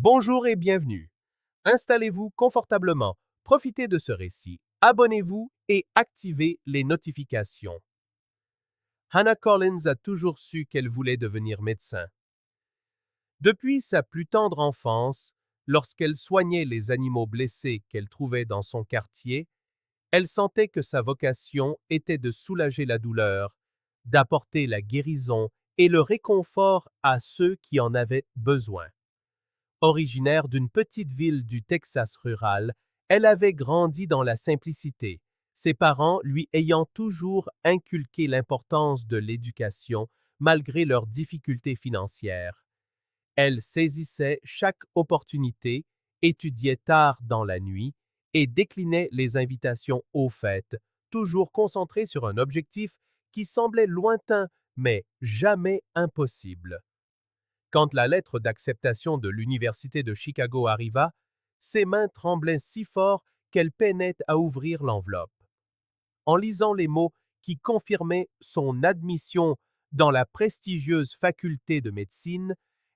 Bonjour et bienvenue. Installez-vous confortablement, profitez de ce récit, abonnez-vous et activez les notifications. Hannah Collins a toujours su qu'elle voulait devenir médecin. Depuis sa plus tendre enfance, lorsqu'elle soignait les animaux blessés qu'elle trouvait dans son quartier, elle sentait que sa vocation était de soulager la douleur, d'apporter la guérison et le réconfort à ceux qui en avaient besoin. Originaire d'une petite ville du Texas rural, elle avait grandi dans la simplicité, ses parents lui ayant toujours inculqué l'importance de l'éducation malgré leurs difficultés financières. Elle saisissait chaque opportunité, étudiait tard dans la nuit et déclinait les invitations aux fêtes, toujours concentrée sur un objectif qui semblait lointain mais jamais impossible. Quand la lettre d'acceptation de l'Université de Chicago arriva, ses mains tremblaient si fort qu'elle peinait à ouvrir l'enveloppe. En lisant les mots qui confirmaient son admission dans la prestigieuse faculté de médecine,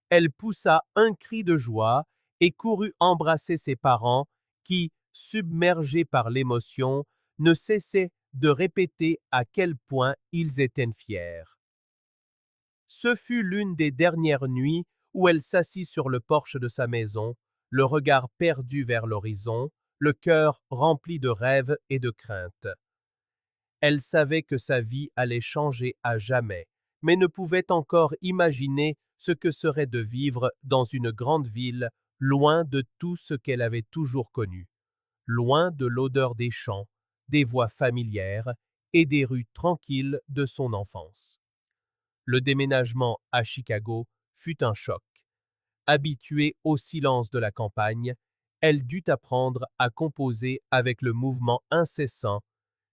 elle poussa un cri de joie et courut embrasser ses parents qui, submergés par l'émotion, ne cessaient de répéter à quel point ils étaient fiers. Ce fut l'une des dernières nuits où elle s'assit sur le porche de sa maison, le regard perdu vers l'horizon, le cœur rempli de rêves et de craintes. Elle savait que sa vie allait changer à jamais, mais ne pouvait encore imaginer ce que serait de vivre dans une grande ville, loin de tout ce qu'elle avait toujours connu, loin de l'odeur des champs, des voix familières et des rues tranquilles de son enfance. Le déménagement à Chicago fut un choc. Habituée au silence de la campagne, elle dut apprendre à composer avec le mouvement incessant,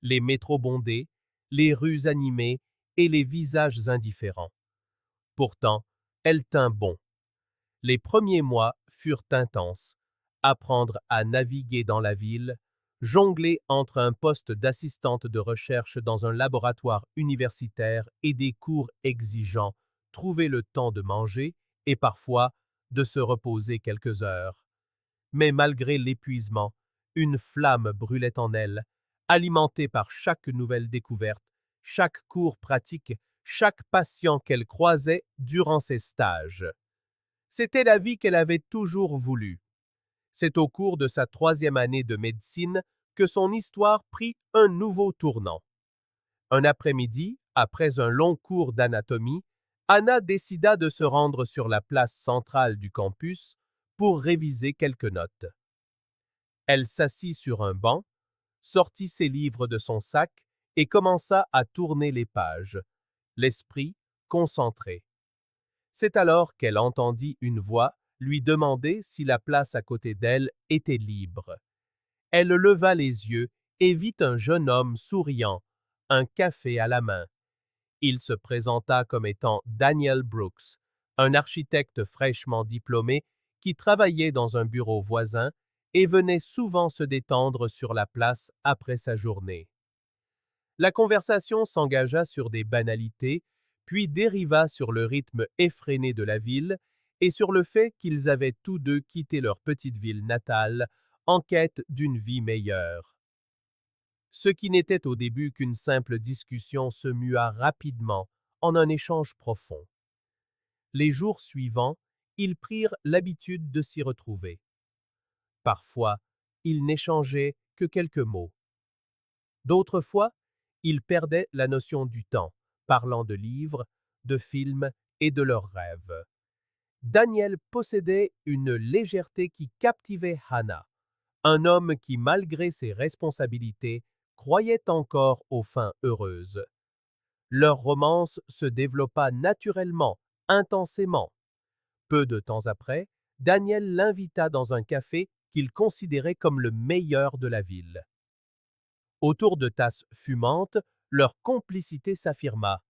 les métros bondés, les rues animées et les visages indifférents. Pourtant, elle tint bon. Les premiers mois furent intenses. Apprendre à naviguer dans la ville, jongler entre un poste d'assistante de recherche dans un laboratoire universitaire et des cours exigeants, trouver le temps de manger et parfois de se reposer quelques heures. Mais malgré l'épuisement, une flamme brûlait en elle, alimentée par chaque nouvelle découverte, chaque cours pratique, chaque patient qu'elle croisait durant ses stages. C'était la vie qu'elle avait toujours voulu. C'est au cours de sa troisième année de médecine que son histoire prit un nouveau tournant. Un après-midi, après un long cours d'anatomie, Anna décida de se rendre sur la place centrale du campus pour réviser quelques notes. Elle s'assit sur un banc, sortit ses livres de son sac et commença à tourner les pages, l'esprit concentré. C'est alors qu'elle entendit une voix lui demander si la place à côté d'elle était libre. Elle leva les yeux et vit un jeune homme souriant, un café à la main. Il se présenta comme étant Daniel Brooks, un architecte fraîchement diplômé qui travaillait dans un bureau voisin et venait souvent se détendre sur la place après sa journée. La conversation s'engagea sur des banalités, puis dériva sur le rythme effréné de la ville et sur le fait qu'ils avaient tous deux quitté leur petite ville natale en quête d'une vie meilleure. Ce qui n'était au début qu'une simple discussion se mua rapidement en un échange profond. Les jours suivants, ils prirent l'habitude de s'y retrouver. Parfois, ils n'échangeaient que quelques mots. D'autres fois, ils perdaient la notion du temps, parlant de livres, de films et de leurs rêves. Daniel possédait une légèreté qui captivait Hannah, un homme qui, malgré ses responsabilités, croyait encore aux fins heureuses. Leur romance se développa naturellement, intensément. Peu de temps après, Daniel l'invita dans un café qu'il considérait comme le meilleur de la ville. Autour de tasses fumantes, leur complicité s'affirma.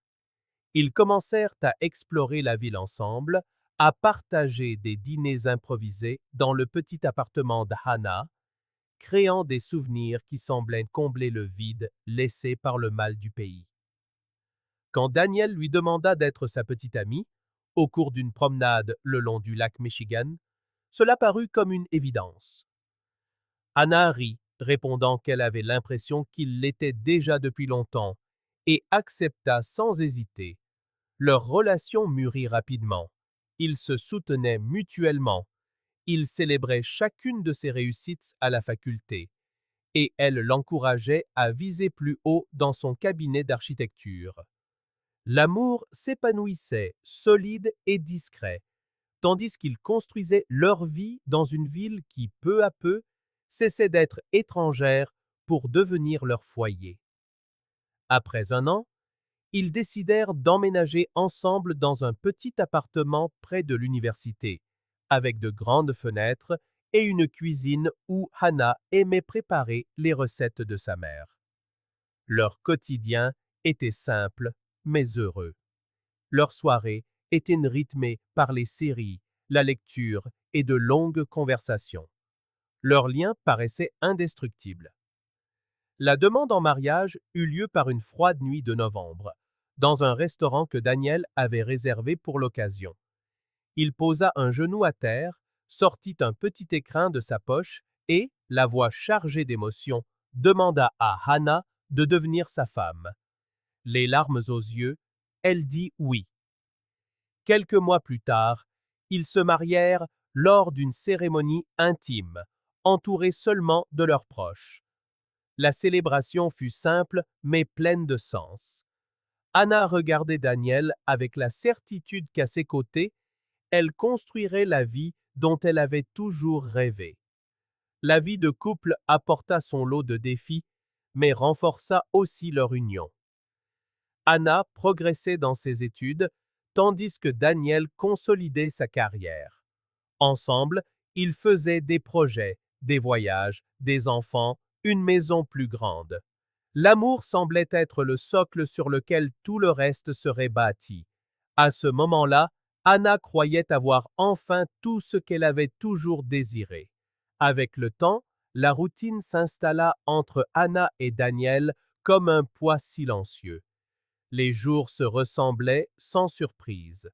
Ils commencèrent à explorer la ville ensemble, à partager des dîners improvisés dans le petit appartement de Hannah, créant des souvenirs qui semblaient combler le vide laissé par le mal du pays. Quand Daniel lui demanda d'être sa petite amie, au cours d'une promenade le long du lac Michigan, Cela parut comme une évidence. Anna rit, répondant qu'elle avait l'impression qu'il l'était déjà depuis longtemps, et accepta sans hésiter. Leur relation mûrit rapidement. Ils se soutenaient mutuellement. Ils célébraient chacune de ses réussites à la faculté, et elle l'encourageait à viser plus haut dans son cabinet d'architecture. L'amour s'épanouissait, solide et discret, tandis qu'ils construisaient leur vie dans une ville qui, peu à peu, cessait d'être étrangère pour devenir leur foyer. Après un an, ils décidèrent d'emménager ensemble dans un petit appartement près de l'université, avec de grandes fenêtres et une cuisine où Hannah aimait préparer les recettes de sa mère. Leur quotidien était simple, mais heureux. Leurs soirées étaient rythmées par les séries, la lecture et de longues conversations. Leur lien paraissait indestructible. La demande en mariage eut lieu par une froide nuit de novembre, dans un restaurant que Daniel avait réservé pour l'occasion. Il posa un genou à terre, sortit un petit écrin de sa poche et, la voix chargée d'émotion, demanda à Hannah de devenir sa femme. Les larmes aux yeux, elle dit oui. Quelques mois plus tard, ils se marièrent lors d'une cérémonie intime, entourés seulement de leurs proches. La célébration fut simple mais pleine de sens. Anna regardait Daniel avec la certitude qu'à ses côtés, elle construirait la vie dont elle avait toujours rêvé. La vie de couple apporta son lot de défis, mais renforça aussi leur union. Anna progressait dans ses études, tandis que Daniel consolidait sa carrière. Ensemble, ils faisaient des projets, des voyages, des enfants, une maison plus grande. L'amour semblait être le socle sur lequel tout le reste serait bâti. À ce moment-là, Anna croyait avoir enfin tout ce qu'elle avait toujours désiré. Avec le temps, la routine s'installa entre Anna et Daniel comme un poids silencieux. Les jours se ressemblaient sans surprise.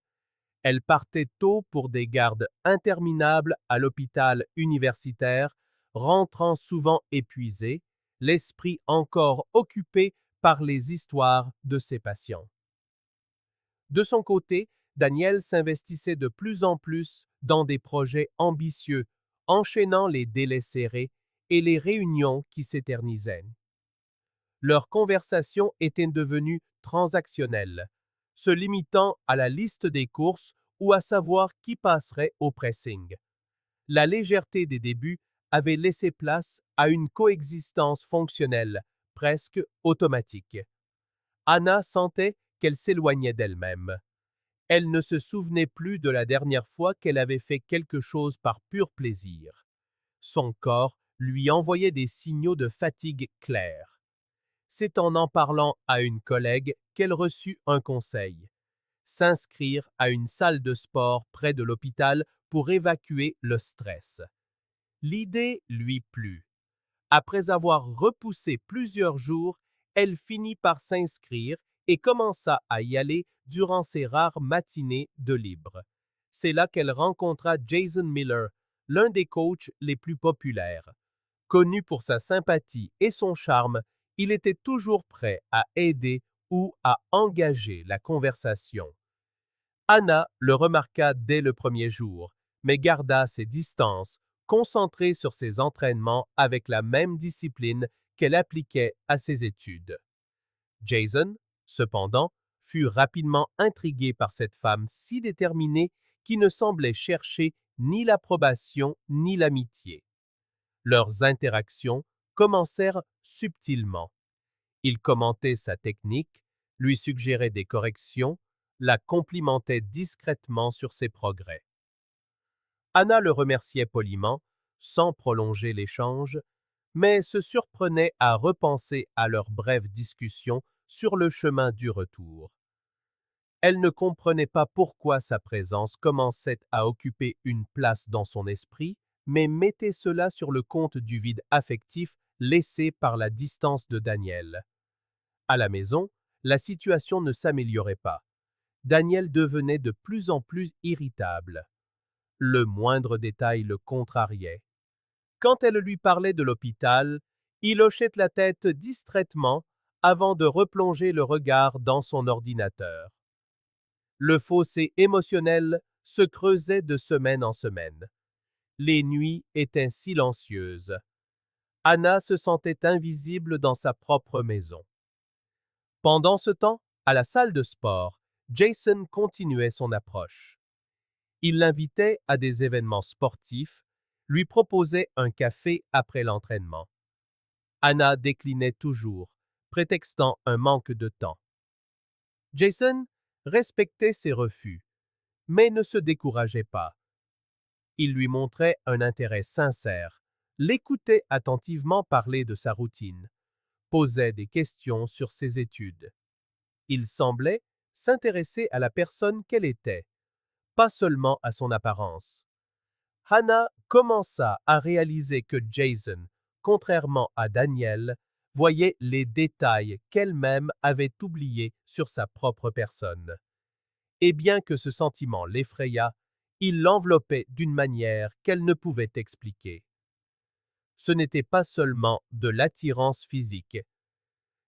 Elle partait tôt pour des gardes interminables à l'hôpital universitaire, rentrant souvent épuisée, l'esprit encore occupé par les histoires de ses patients. De son côté, Daniel s'investissait de plus en plus dans des projets ambitieux, enchaînant les délais serrés et les réunions qui s'éternisaient. Leur conversation était devenue transactionnelle, se limitant à la liste des courses ou à savoir qui passerait au pressing. La légèreté des débuts avait laissé place à une coexistence fonctionnelle, presque automatique. Anna sentait qu'elle s'éloignait d'elle-même. Elle ne se souvenait plus de la dernière fois qu'elle avait fait quelque chose par pur plaisir. Son corps lui envoyait des signaux de fatigue clairs. C'est en parlant à une collègue qu'elle reçut un conseil: s'inscrire à une salle de sport près de l'hôpital pour évacuer le stress. L'idée lui plut. Après avoir repoussé plusieurs jours, elle finit par s'inscrire et commença à y aller durant ses rares matinées de libre. C'est là qu'elle rencontra Jason Miller, l'un des coachs les plus populaires. Connu pour sa sympathie et son charme, il était toujours prêt à aider ou à engager la conversation. Anna le remarqua dès le premier jour, mais garda ses distances, concentrée sur ses entraînements avec la même discipline qu'elle appliquait à ses études. Jason, cependant, fut rapidement intrigué par cette femme si déterminée qui ne semblait chercher ni l'approbation ni l'amitié. Leurs interactions commencèrent subtilement. Il commentait sa technique, lui suggérait des corrections, la complimentait discrètement sur ses progrès. Anna le remerciait poliment, sans prolonger l'échange, mais se surprenait à repenser à leur brève discussion sur le chemin du retour. Elle ne comprenait pas pourquoi sa présence commençait à occuper une place dans son esprit, mais mettait cela sur le compte du vide affectif laissé par la distance de Daniel. À la maison, la situation ne s'améliorait pas. Daniel devenait de plus en plus irritable. le moindre détail le contrariait. Quand elle lui parlait de l'hôpital, il hochait la tête distraitement avant de replonger le regard dans son ordinateur. Le fossé émotionnel se creusait de semaine en semaine. Les nuits étaient silencieuses. Anna se sentait invisible dans sa propre maison. Pendant ce temps, à la salle de sport, Jason continuait son approche. Il l'invitait à des événements sportifs, lui proposait un café après l'entraînement. Anna déclinait toujours, prétextant un manque de temps. Jason respectait ses refus, mais ne se décourageait pas. Il lui montrait un intérêt sincère, l'écoutait attentivement parler de sa routine, posait des questions sur ses études. Il semblait s'intéresser à la personne qu'elle était, pas seulement à son apparence. Hannah commença à réaliser que Jason, contrairement à Daniel, voyait les détails qu'elle-même avait oubliés sur sa propre personne. Et bien que ce sentiment l'effrayât, il l'enveloppait d'une manière qu'elle ne pouvait expliquer. Ce n'était pas seulement de l'attirance physique,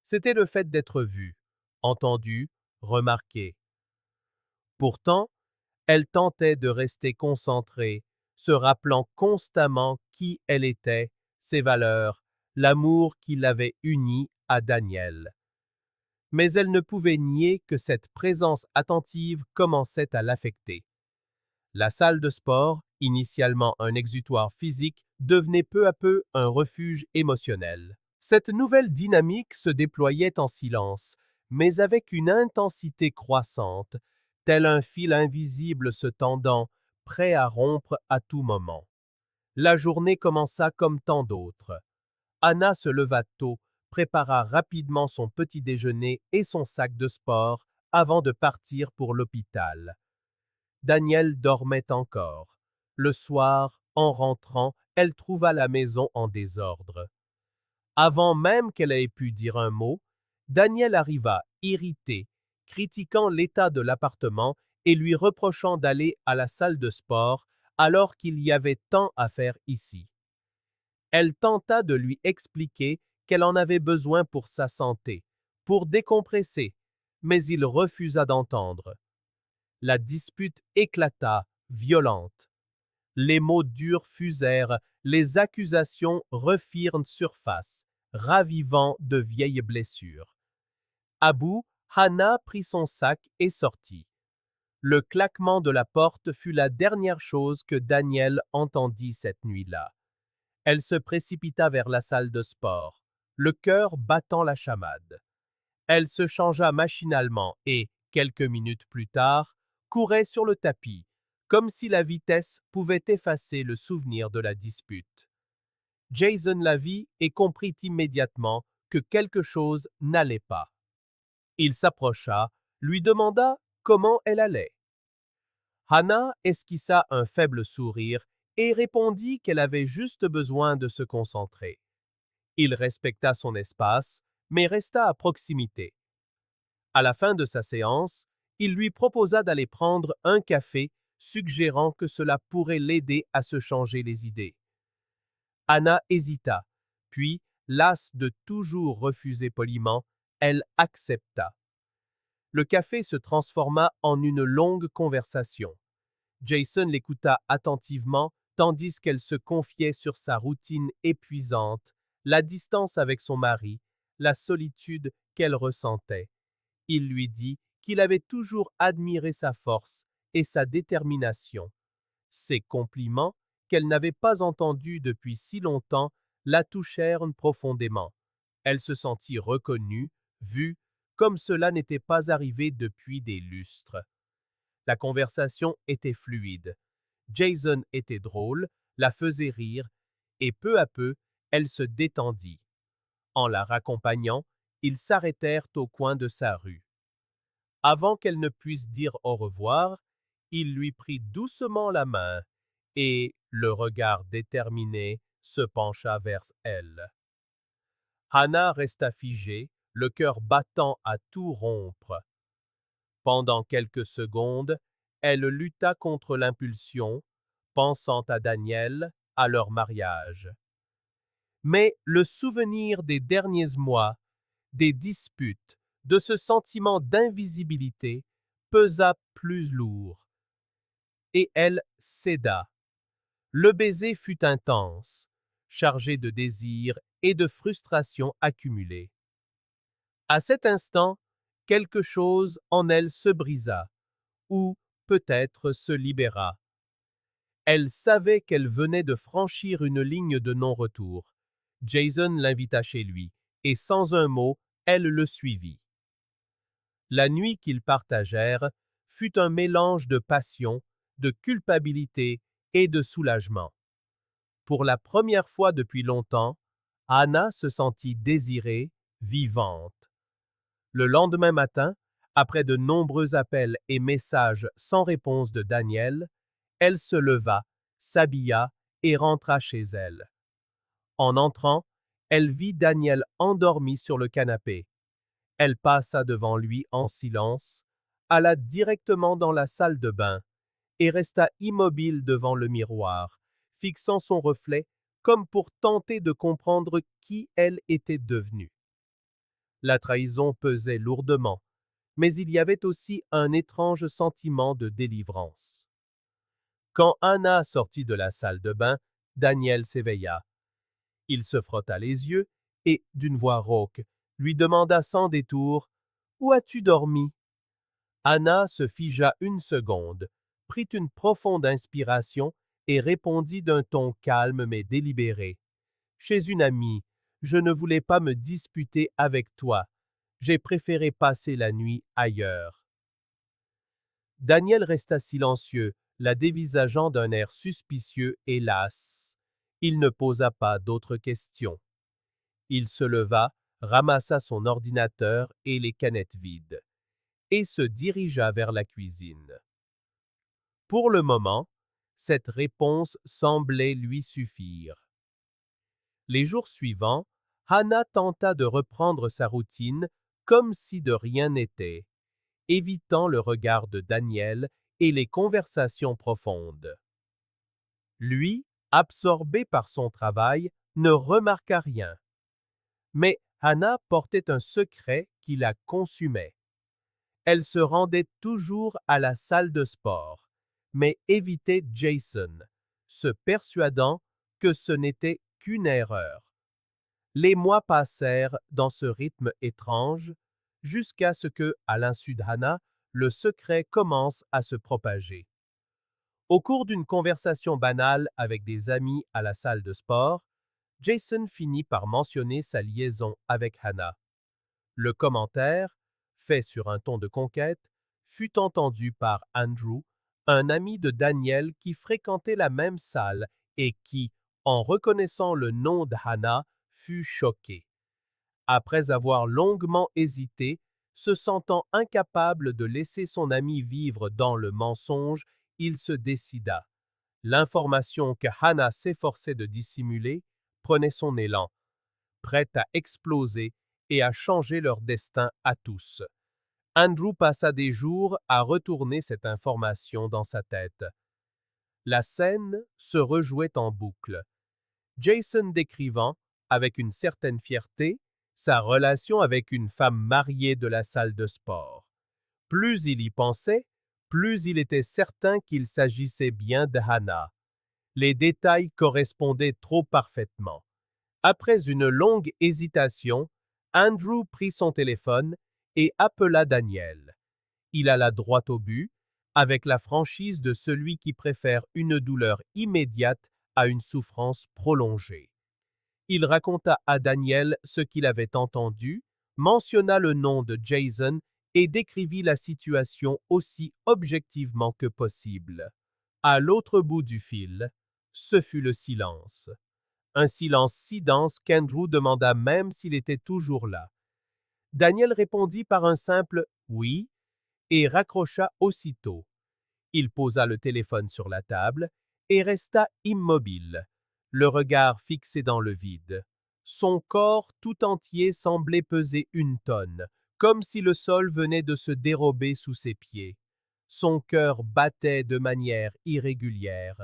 c'était le fait d'être vue, entendue, remarquée. Pourtant, elle tentait de rester concentrée, se rappelant constamment qui elle était, ses valeurs, l'amour qui l'avait unie à Daniel. Mais elle ne pouvait nier que cette présence attentive commençait à l'affecter. La salle de sport, initialement un exutoire physique, devenait peu à peu un refuge émotionnel. Cette nouvelle dynamique se déployait en silence, mais avec une intensité croissante, tel un fil invisible se tendant, prêt à rompre à tout moment. La journée commença comme tant d'autres. Anna se leva tôt, prépara rapidement son petit déjeuner et son sac de sport avant de partir pour l'hôpital. Daniel dormait encore. Le soir, en rentrant, elle trouva la maison en désordre. Avant même qu'elle ait pu dire un mot, Daniel arriva, irrité, critiquant l'état de l'appartement et lui reprochant d'aller à la salle de sport alors qu'il y avait tant à faire ici. Elle tenta de lui expliquer qu'elle en avait besoin pour sa santé, pour décompresser, mais il refusa d'entendre. La dispute éclata, violente. Les mots durs fusèrent, les accusations refirent surface, ravivant de vieilles blessures. À bout, Hannah prit son sac et sortit. Le claquement de la porte fut la dernière chose que Daniel entendit cette nuit-là. Elle se précipita vers la salle de sport, le cœur battant la chamade. Elle se changea machinalement et, quelques minutes plus tard, courait sur le tapis, comme si la vitesse pouvait effacer le souvenir de la dispute. Jason la vit et comprit immédiatement que quelque chose n'allait pas. Il s'approcha, lui demanda comment elle allait. Hannah esquissa un faible sourire et répondit qu'elle avait juste besoin de se concentrer. Il respecta son espace, mais resta à proximité. À la fin de sa séance, il lui proposa d'aller prendre un café, suggérant que cela pourrait l'aider à se changer les idées. Anna hésita, puis, lasse de toujours refuser poliment, elle accepta. Le café se transforma en une longue conversation. Jason l'écouta attentivement, tandis qu'elle se confiait sur sa routine épuisante, la distance avec son mari, la solitude qu'elle ressentait. Il lui dit qu'il avait toujours admiré sa force et sa détermination. Ces compliments, qu'elle n'avait pas entendus depuis si longtemps, la touchèrent profondément. Elle se sentit reconnue, vue, comme cela n'était pas arrivé depuis des lustres. La conversation était fluide. Jason était drôle, la faisait rire, et peu à peu, elle se détendit. En la raccompagnant, ils s'arrêtèrent au coin de sa rue. Avant qu'elle ne puisse dire au revoir, il lui prit doucement la main et, le regard déterminé, se pencha vers elle. Hannah resta figée, le cœur battant à tout rompre. Pendant quelques secondes, elle lutta contre l'impulsion, pensant à Daniel, à leur mariage. Mais le souvenir des derniers mois, des disputes, de ce sentiment d'invisibilité pesa plus lourd. Et elle céda. Le baiser fut intense, chargé de désirs et de frustrations accumulées. À cet instant, quelque chose en elle se brisa, ou peut-être se libéra. Elle savait qu'elle venait de franchir une ligne de non-retour. Jason l'invita chez lui, et sans un mot, elle le suivit. La nuit qu'ils partagèrent fut un mélange de passion, de culpabilité et de soulagement. Pour la première fois depuis longtemps, Anna se sentit désirée, vivante. Le lendemain matin, après de nombreux appels et messages sans réponse de Daniel, elle se leva, s'habilla et rentra chez elle. En entrant, elle vit Daniel endormi sur le canapé. Elle passa devant lui en silence, alla directement dans la salle de bain et resta immobile devant le miroir, fixant son reflet comme pour tenter de comprendre qui elle était devenue. La trahison pesait lourdement, mais il y avait aussi un étrange sentiment de délivrance. Quand Anna sortit de la salle de bain, Daniel s'éveilla. Il se frotta les yeux et, d'une voix rauque, lui demanda sans détour « Où as-tu dormi ?» Anna se figea une seconde, prit une profonde inspiration et répondit d'un ton calme mais délibéré. « Chez une amie, je ne voulais pas me disputer avec toi. J'ai préféré passer la nuit ailleurs. » Daniel resta silencieux, la dévisageant d'un air suspicieux et las. Il ne posa pas d'autres questions. Il se leva, ramassa son ordinateur et les canettes vides, et se dirigea vers la cuisine. Pour le moment, cette réponse semblait lui suffire. Les jours suivants, Hannah tenta de reprendre sa routine comme si de rien n'était, évitant le regard de Daniel et les conversations profondes. Lui, absorbé par son travail, ne remarqua rien. Mais Hannah portait un secret qui la consumait. Elle se rendait toujours à la salle de sport, mais évitait Jason, se persuadant que ce n'était qu'une erreur. Les mois passèrent dans ce rythme étrange, jusqu'à ce que, à l'insu d'Hannah, le secret commence à se propager. Au cours d'une conversation banale avec des amis à la salle de sport, Jason finit par mentionner sa liaison avec Hannah. Le commentaire, fait sur un ton de conquête, fut entendu par Andrew, un ami de Daniel qui fréquentait la même salle et qui, en reconnaissant le nom de Hannah, fut choqué. Après avoir longuement hésité, se sentant incapable de laisser son ami vivre dans le mensonge, il se décida. L'information que Hannah s'efforçait de dissimuler prenait son élan, prête à exploser et à changer leur destin à tous. Andrew passa des jours à retourner cette information dans sa tête. La scène se rejouait en boucle. Jason décrivant, avec une certaine fierté, sa relation avec une femme mariée de la salle de sport. Plus il y pensait, plus il était certain qu'il s'agissait bien de Hannah. Les détails correspondaient trop parfaitement. Après une longue hésitation, Andrew prit son téléphone et appela Daniel. Il alla droit au but, avec la franchise de celui qui préfère une douleur immédiate à une souffrance prolongée. Il raconta à Daniel ce qu'il avait entendu, mentionna le nom de Jason et décrivit la situation aussi objectivement que possible. À l'autre bout du fil, ce fut le silence. Un silence si dense qu'Andrew demanda même s'il était toujours là. Daniel répondit par un simple « oui » et raccrocha aussitôt. Il posa le téléphone sur la table et resta immobile, le regard fixé dans le vide. Son corps tout entier semblait peser une tonne, comme si le sol venait de se dérober sous ses pieds. Son cœur battait de manière irrégulière.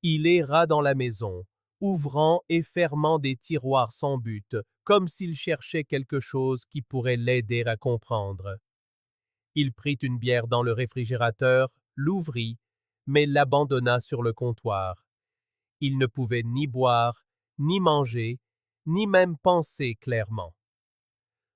Il erra dans la maison, ouvrant et fermant des tiroirs sans but, comme s'il cherchait quelque chose qui pourrait l'aider à comprendre. Il prit une bière dans le réfrigérateur, l'ouvrit, mais l'abandonna sur le comptoir. Il ne pouvait ni boire, ni manger, ni même penser clairement.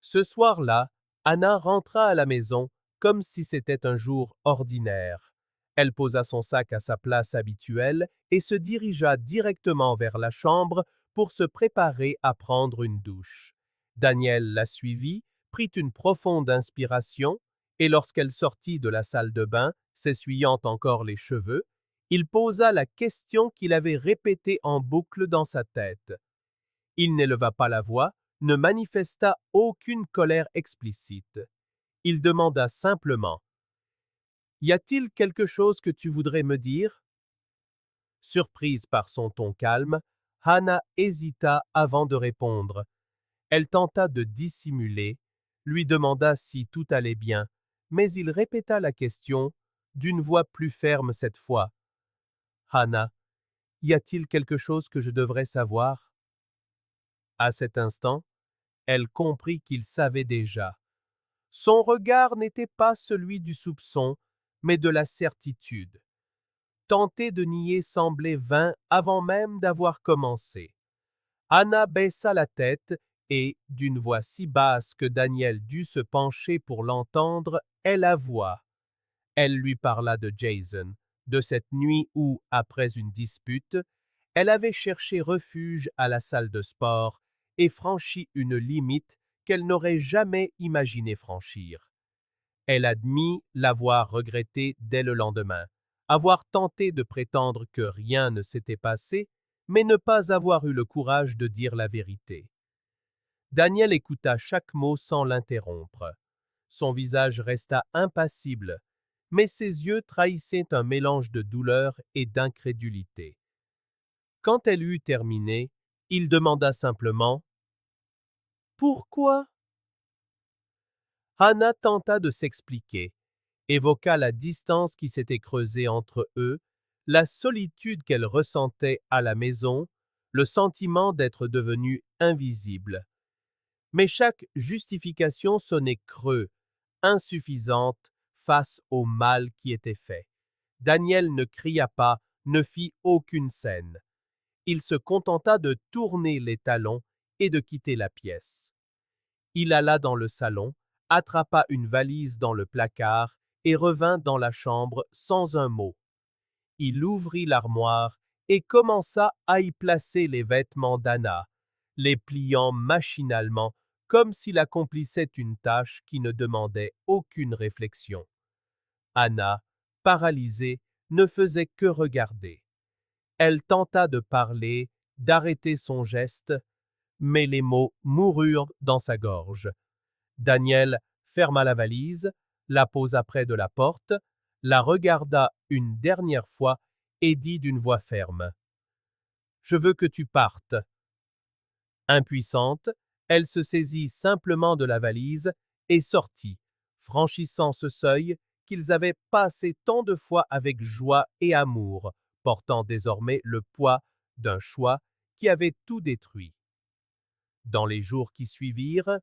Ce soir-là, Anna rentra à la maison comme si c'était un jour ordinaire. Elle posa son sac à sa place habituelle et se dirigea directement vers la chambre pour se préparer à prendre une douche. Daniel la suivit, prit une profonde inspiration, et lorsqu'elle sortit de la salle de bain, s'essuyant encore les cheveux, il posa la question qu'il avait répétée en boucle dans sa tête. Il n'éleva pas la voix, ne manifesta aucune colère explicite. Il demanda simplement: Y a-t-il quelque chose que tu voudrais me dire? Surprise par son ton calme, Hannah hésita avant de répondre. Elle tenta de dissimuler, lui demanda si tout allait bien, mais il répéta la question, d'une voix plus ferme cette fois. Hannah, y a-t-il quelque chose que je devrais savoir? À cet instant, elle comprit qu'il savait déjà. Son regard n'était pas celui du soupçon, mais de la certitude. Tenter de nier semblait vain avant même d'avoir commencé. Anna baissa la tête et, d'une voix si basse que Daniel dut se pencher pour l'entendre, elle avoua. Elle lui parla de Jason, de cette nuit où, après une dispute, elle avait cherché refuge à la salle de sport et franchi une limite qu'elle n'aurait jamais imaginé franchir. Elle admit l'avoir regretté dès le lendemain, avoir tenté de prétendre que rien ne s'était passé, mais ne pas avoir eu le courage de dire la vérité. Daniel écouta chaque mot sans l'interrompre. Son visage resta impassible, mais ses yeux trahissaient un mélange de douleur et d'incrédulité. Quand elle eut terminé, il demanda simplement: Pourquoi? Hannah tenta de s'expliquer, évoqua la distance qui s'était creusée entre eux, la solitude qu'elle ressentait à la maison, le sentiment d'être devenue invisible. Mais chaque justification sonnait creux, insuffisante face au mal qui était fait. Daniel ne cria pas, ne fit aucune scène. Il se contenta de tourner les talons et de quitter la pièce. Il alla dans le salon, attrapa une valise dans le placard et revint dans la chambre sans un mot. Il ouvrit l'armoire et commença à y placer les vêtements d'Anna, les pliant machinalement comme s'il accomplissait une tâche qui ne demandait aucune réflexion. Anna, paralysée, ne faisait que regarder. Elle tenta de parler, d'arrêter son geste, mais les mots moururent dans sa gorge. Daniel ferma la valise, la posa près de la porte, la regarda une dernière fois et dit d'une voix ferme: Je veux que tu partes. Impuissante, elle se saisit simplement de la valise et sortit, franchissant ce seuil qu'ils avaient passé tant de fois avec joie et amour, portant désormais le poids d'un choix qui avait tout détruit. Dans les jours qui suivirent,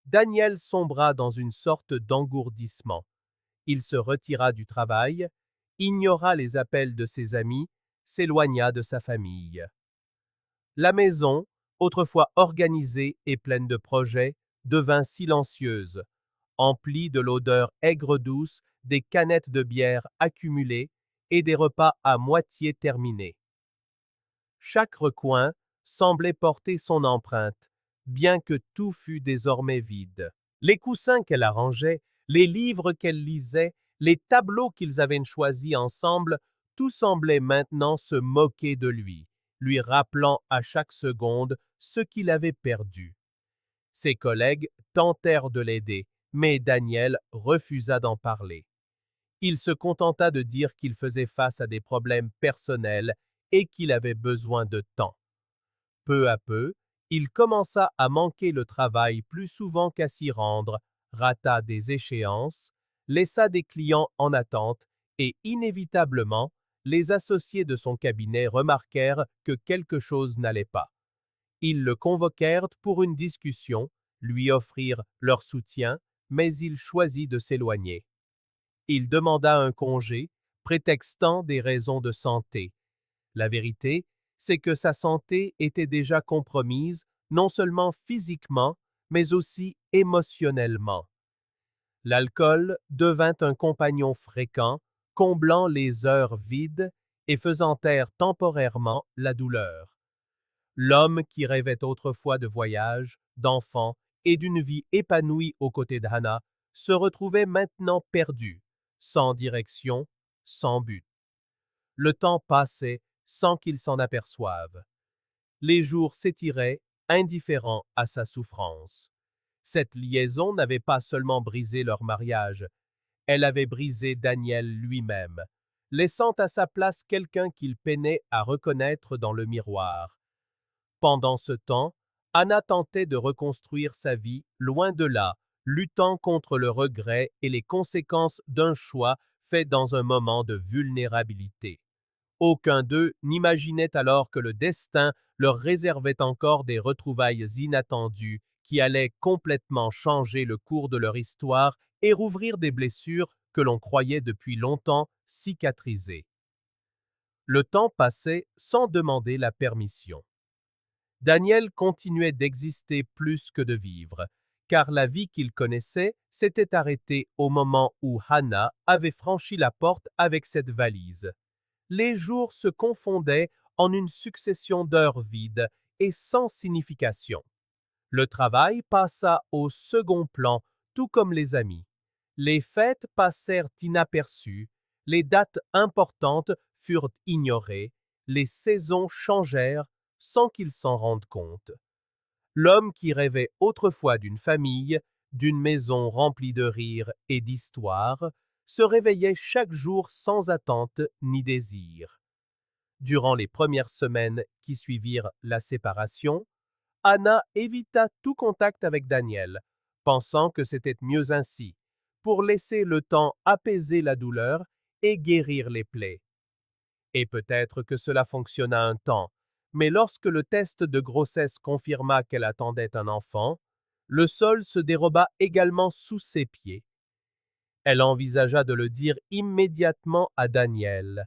Daniel sombra dans une sorte d'engourdissement. Il se retira du travail, ignora les appels de ses amis, s'éloigna de sa famille. La maison, autrefois organisée et pleine de projets, devint silencieuse, emplie de l'odeur aigre-douce des canettes de bière accumulées et des repas à moitié terminés. Chaque recoin semblait porter son empreinte, bien que tout fût désormais vide. Les coussins qu'elle arrangeait, les livres qu'elle lisait, les tableaux qu'ils avaient choisis ensemble, tout semblait maintenant se moquer de lui rappelant à chaque seconde ce qu'il avait perdu. Ses collègues tentèrent de l'aider, mais Daniel refusa d'en parler. Il se contenta de dire qu'il faisait face à des problèmes personnels et qu'il avait besoin de temps. Peu à peu, il commença à manquer le travail plus souvent qu'à s'y rendre, rata des échéances, laissa des clients en attente et inévitablement, les associés de son cabinet remarquèrent que quelque chose n'allait pas. Ils le convoquèrent pour une discussion, lui offrirent leur soutien, mais il choisit de s'éloigner. Il demanda un congé, prétextant des raisons de santé. La vérité, c'est que sa santé était déjà compromise, non seulement physiquement, mais aussi émotionnellement. L'alcool devint un compagnon fréquent, comblant les heures vides et faisant taire temporairement la douleur. L'homme qui rêvait autrefois de voyages, d'enfants et d'une vie épanouie aux côtés d'Hannah se retrouvait maintenant perdu, sans direction, sans but. Le temps passait sans qu'il s'en aperçoive. Les jours s'étiraient, indifférents à sa souffrance. Cette liaison n'avait pas seulement brisé leur mariage, elle avait brisé Daniel lui-même, laissant à sa place quelqu'un qu'il peinait à reconnaître dans le miroir. Pendant ce temps, Anna tentait de reconstruire sa vie loin de là, luttant contre le regret et les conséquences d'un choix fait dans un moment de vulnérabilité. Aucun d'eux n'imaginait alors que le destin leur réservait encore des retrouvailles inattendues qui allaient complètement changer le cours de leur histoire et rouvrir des blessures que l'on croyait depuis longtemps cicatrisées. Le temps passait sans demander la permission. Daniel continuait d'exister plus que de vivre, car la vie qu'il connaissait s'était arrêtée au moment où Hannah avait franchi la porte avec cette valise. Les jours se confondaient en une succession d'heures vides et sans signification. Le travail passa au second plan, tout comme les amis. Les fêtes passèrent inaperçues, les dates importantes furent ignorées, les saisons changèrent sans qu'ils s'en rendent compte. L'homme qui rêvait autrefois d'une famille, d'une maison remplie de rires et d'histoires, se réveillait chaque jour sans attente ni désir. Durant les premières semaines qui suivirent la séparation, Anna évita tout contact avec Daniel, pensant que c'était mieux ainsi, pour laisser le temps apaiser la douleur et guérir les plaies. Et peut-être que cela fonctionna un temps, mais lorsque le test de grossesse confirma qu'elle attendait un enfant, le sol se déroba également sous ses pieds. Elle envisagea de le dire immédiatement à Daniel,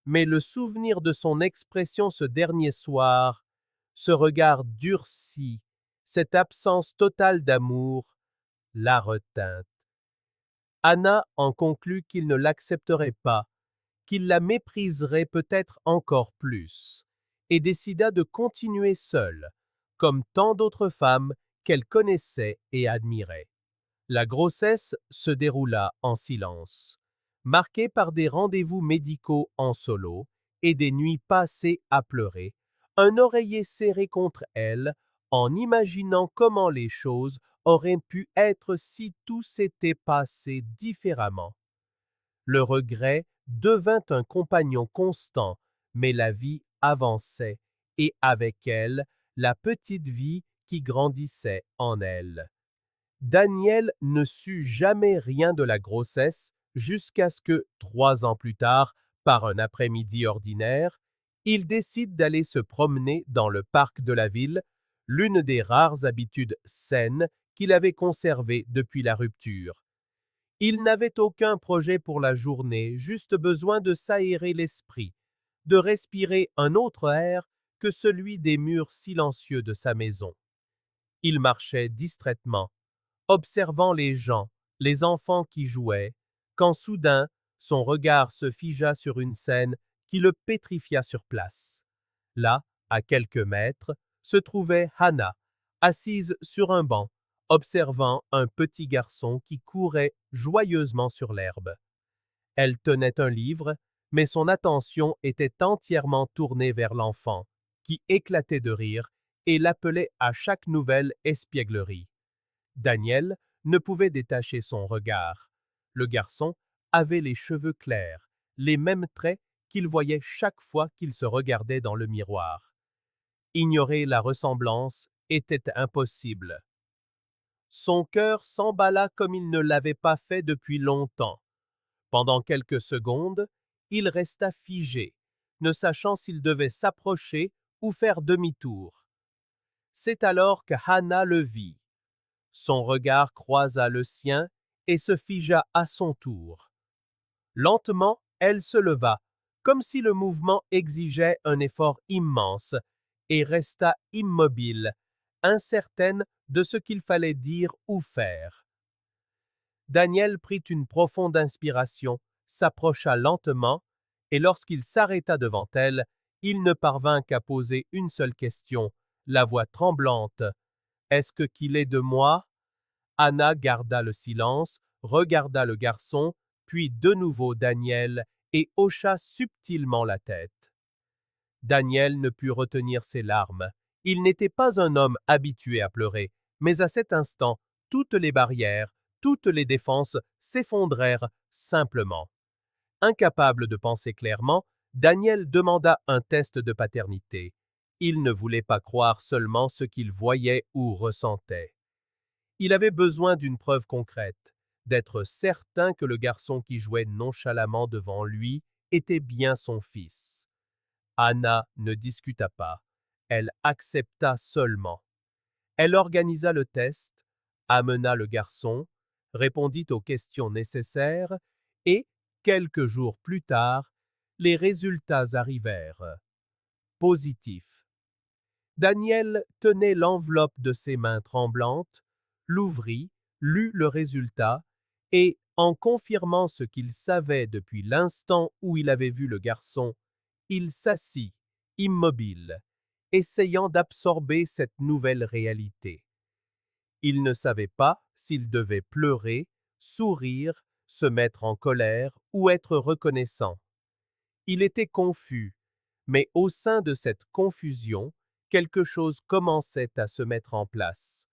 mais le souvenir de son expression ce dernier soir, ce regard durci, cette absence totale d'amour, la retint. Anna en conclut qu'il ne l'accepterait pas, qu'il la mépriserait peut-être encore plus, et décida de continuer seule, comme tant d'autres femmes qu'elle connaissait et admirait. La grossesse se déroula en silence, marquée par des rendez-vous médicaux en solo et des nuits passées à pleurer, un oreiller serré contre elle, en imaginant comment les choses auraient pu être si tout s'était passé différemment. Le regret devint un compagnon constant, mais la vie avançait, et avec elle, la petite vie qui grandissait en elle. Daniel ne sut jamais rien de la grossesse jusqu'à ce que, 3 ans plus tard, par un après-midi ordinaire, il décide d'aller se promener dans le parc de la ville, l'une des rares habitudes saines qu'il avait conservées depuis la rupture. Il n'avait aucun projet pour la journée, juste besoin de s'aérer l'esprit, de respirer un autre air que celui des murs silencieux de sa maison. Il marchait distraitement, observant les gens, les enfants qui jouaient, quand soudain son regard se figea sur une scène qui le pétrifia sur place. Là, à quelques mètres, se trouvait Hannah, assise sur un banc, observant un petit garçon qui courait joyeusement sur l'herbe. Elle tenait un livre, mais son attention était entièrement tournée vers l'enfant, qui éclatait de rire et l'appelait à chaque nouvelle espièglerie. Daniel ne pouvait détacher son regard. Le garçon avait les cheveux clairs, les mêmes traits qu'il voyait chaque fois qu'il se regardait dans le miroir. Ignorer la ressemblance était impossible. Son cœur s'emballa comme il ne l'avait pas fait depuis longtemps. Pendant quelques secondes, il resta figé, ne sachant s'il devait s'approcher ou faire demi-tour. C'est alors que Hannah le vit. Son regard croisa le sien et se figea à son tour. Lentement, elle se leva, comme si le mouvement exigeait un effort immense, et resta immobile, incertaine de ce qu'il fallait dire ou faire. Daniel prit une profonde inspiration, s'approcha lentement, et lorsqu'il s'arrêta devant elle, il ne parvint qu'à poser une seule question, la voix tremblante. « Est-ce qu'il est de moi ?» Hannah garda le silence, regarda le garçon, puis de nouveau Daniel, et hocha subtilement la tête. Daniel ne put retenir ses larmes. Il n'était pas un homme habitué à pleurer, mais à cet instant, toutes les barrières, toutes les défenses s'effondrèrent simplement. Incapable de penser clairement, Daniel demanda un test de paternité. Il ne voulait pas croire seulement ce qu'il voyait ou ressentait. Il avait besoin d'une preuve concrète, d'être certain que le garçon qui jouait nonchalamment devant lui était bien son fils. Hannah ne discuta pas, elle accepta seulement. Elle organisa le test, amena le garçon, répondit aux questions nécessaires et, quelques jours plus tard, les résultats arrivèrent. Positifs. Daniel tenait l'enveloppe de ses mains tremblantes, l'ouvrit, lut le résultat et, en confirmant ce qu'il savait depuis l'instant où il avait vu le garçon, il s'assit, immobile, essayant d'absorber cette nouvelle réalité. Il ne savait pas s'il devait pleurer, sourire, se mettre en colère ou être reconnaissant. Il était confus, mais au sein de cette confusion, quelque chose commençait à se mettre en place.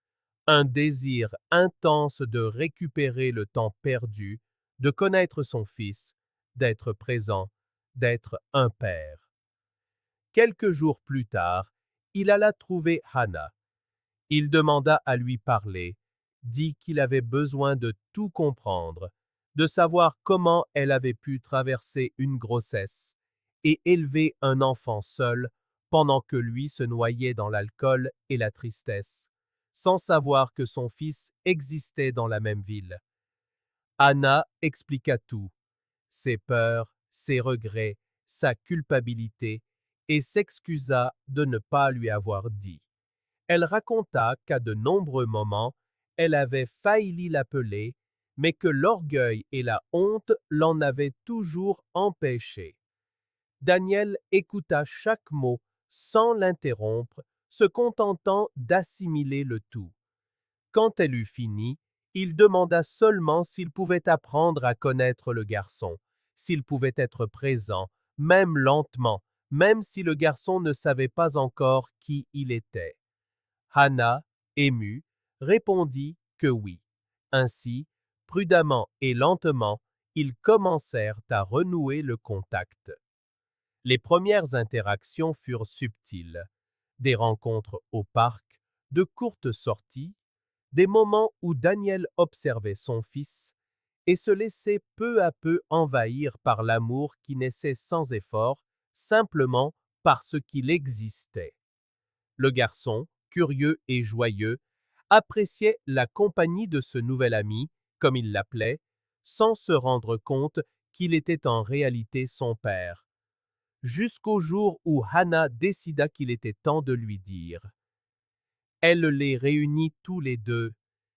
Un désir intense de récupérer le temps perdu, de connaître son fils, d'être présent, d'être un père. Quelques jours plus tard, il alla trouver Hannah. Il demanda à lui parler, dit qu'il avait besoin de tout comprendre, de savoir comment elle avait pu traverser une grossesse et élever un enfant seul pendant que lui se noyait dans l'alcool et la tristesse, sans savoir que son fils existait dans la même ville. Hannah expliqua tout, ses peurs, ses regrets, sa culpabilité, et s'excusa de ne pas lui avoir dit. Elle raconta qu'à de nombreux moments, elle avait failli l'appeler, mais que l'orgueil et la honte l'en avaient toujours empêchée. Daniel écouta chaque mot sans l'interrompre, se contentant d'assimiler le tout. Quand elle eut fini, il demanda seulement s'il pouvait apprendre à connaître le garçon, s'il pouvait être présent, même lentement, même si le garçon ne savait pas encore qui il était. Hannah, émue, répondit que oui. Ainsi, prudemment et lentement, ils commencèrent à renouer le contact. Les premières interactions furent subtiles. Des rencontres au parc, de courtes sorties, des moments où Daniel observait son fils et se laissait peu à peu envahir par l'amour qui naissait sans effort, simplement parce qu'il existait. Le garçon, curieux et joyeux, appréciait la compagnie de ce nouvel ami, comme il l'appelait, sans se rendre compte qu'il était en réalité son père. Jusqu'au jour où Hannah décida qu'il était temps de lui dire. Elle les réunit tous les deux,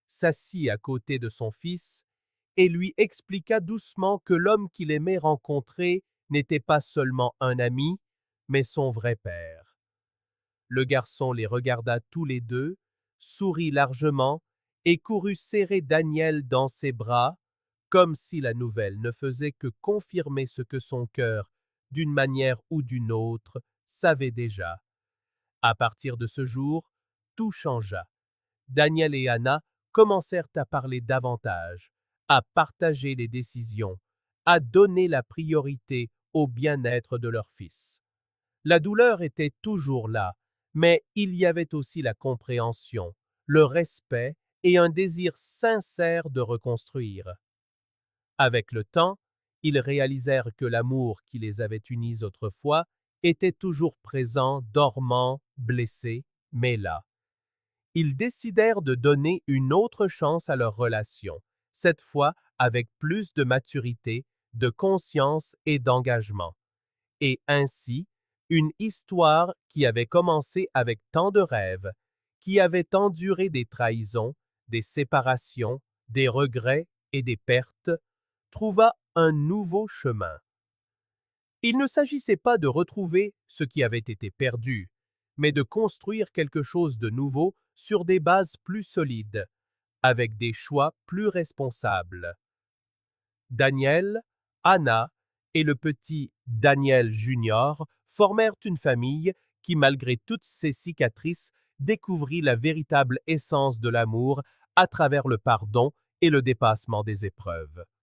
s'assit à côté de son fils et lui expliqua doucement que l'homme qu'il aimait rencontrer n'était pas seulement un ami, mais son vrai père. Le garçon les regarda tous les deux, sourit largement et courut serrer Daniel dans ses bras, comme si la nouvelle ne faisait que confirmer ce que son cœur, d'une manière ou d'une autre, savait déjà. À partir de ce jour, tout changea. Daniel et Hannah commencèrent à parler davantage, à partager les décisions, à donner la priorité au bien-être de leur fils. La douleur était toujours là, mais il y avait aussi la compréhension, le respect et un désir sincère de reconstruire. Avec le temps, Ils réalisèrent que l'amour qui les avait unis autrefois était toujours présent, dormant, blessé, mais là. Ils décidèrent de donner une autre chance à leur relation, cette fois avec plus de maturité, de conscience et d'engagement. Et ainsi, une histoire qui avait commencé avec tant de rêves, qui avait enduré des trahisons, des séparations, des regrets et des pertes, trouva un nouveau chemin. Il ne s'agissait pas de retrouver ce qui avait été perdu, mais de construire quelque chose de nouveau sur des bases plus solides, avec des choix plus responsables. Daniel, Anna et le petit Daniel Junior formèrent une famille qui, malgré toutes ses cicatrices, découvrit la véritable essence de l'amour à travers le pardon et le dépassement des épreuves.